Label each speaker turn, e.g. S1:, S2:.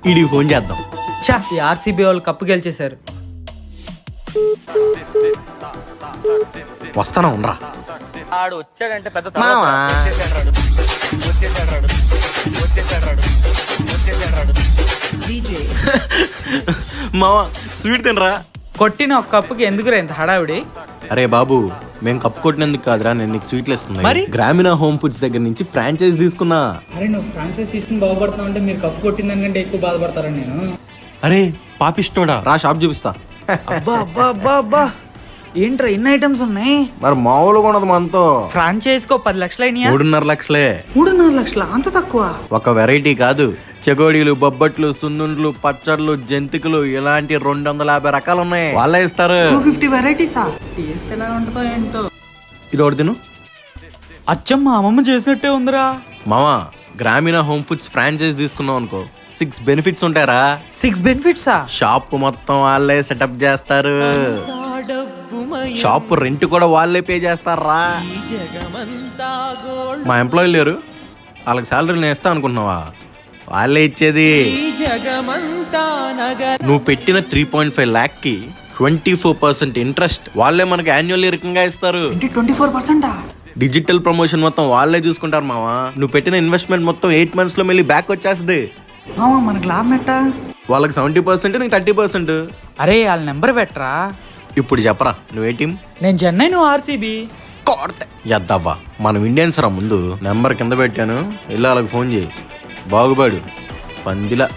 S1: ఈడికి ఫోన్ చేద్దాం.
S2: చా, ఈ ఆర్సీబీ వాళ్ళు కప్పు గెలిచేశారు.
S1: వస్తానా ఉండరా
S3: ఆడు వచ్చాడంటే పెద్ద
S1: మావా. మావా స్వీట్ తినరా.
S2: కొట్టిన ఒక కప్పుకి ఎందుకురా ఇంత హడావిడి?
S1: అరే బాబు, మేము కప్పు కొట్టినందుకు కాదురా నేను నీకు స్వీట్లు ఇస్తుంది.
S2: మరి?
S1: గ్రామీణ హోమ్ ఫుడ్స్ దగ్గర నుంచి ఫ్రాంచైజ్ తీసుకున్నా.
S2: అరే నువ్వు ఫ్రాంచైజ్ తీసుకుని బాగుపడతావు అంటే మీరు కప్పు కొట్టిన దానికంటే ఎక్కువ బాధపడతారని నేను.
S1: అరే పాపిష్టోడా, రా షాప్ చూపిస్తా.
S2: అబ్బా అబ్బా అబ్బా అబ్బా, ఏంట్రా ఇన్ని ఐటమ్స్ ఉన్నాయి?
S1: మరి మామూలుగా ఉండదు మనతో.
S2: ఫ్రాంచైజ్ కో 10 లక్షలు అయినాయా?
S1: 3.5 లక్షలే.
S2: 3.5 లక్షల? అంత తక్కువ?
S1: ఒక వెరైటీ కాదు, చెగోడీలు, బొబ్బట్లు, సున్నుండ్లు, పచ్చళ్ళు, జంతికలు ఇలాంటి 250 రకాలు ఉన్నాయి. వాళ్ళే ఇస్తారు.
S2: 250 వెరైటీసా? టేస్ట్ ఎలా ఉంటుందో ఏంటో.
S1: ఇది ఒకటి తిను.
S2: అచ్చమ్మ అమ్మమ్మ చేసినట్టే ఉందిరా.
S1: మామా, గ్రామీణ హోమ్ ఫుడ్స్ ఫ్రాంచైజ్ తీసుకున్నావు అనుకో 6 బెనిఫిట్స్ ఉంటారా.
S2: 6 బెనిఫిట్సా?
S1: షాప్ మొత్తం వాళ్ళే సెటప్ చేస్తారు. షాప్ రెంట్ కూడా వాళ్ళే పే చేస్తారా. మా ఎంప్లాయీలు లేరు, వాళ్ళకి శాలరీ నేను ఇస్తా అనుకుంటున్నావా? వాళ్ళే ఇచ్చేది. నువ్వు పెట్టిన 3.5 lakh కి 24% ఇంట్రెస్ట్ వాళ్ళే మనకి యాన్యువల్లీ రికంగా ఇస్తారు.
S2: 24%?
S1: డిజిటల్ ప్రమోషన్ మొత్తం వాళ్ళే చూసుకుంటారు మావా. నువ్వు పెట్టిన ఇన్వెస్ట్మెంట్ మొత్తం 8 months లో మళ్ళీ బ్యాక్ వచ్చేస్తుంది.
S2: మనకి లాభం ఎట్టా?
S1: వాళ్ళకి 70%, నీకు 30%.
S2: అరే వాళ్ళ నెంబర్ పెట్టరా.
S1: ఇప్పుడు చెప్పరా, నువ్వే టీం?
S2: నేను చెన్నై, నువ్వు ఆర్సీబీ.
S1: ఎద్దవ్వా, మనం ఇండియన్స్ రా. ముందు నెంబర్ కింద పెట్టాను, వెళ్ళి వాళ్ళకి ఫోన్ చేయి. బాగుపడు పందిలా.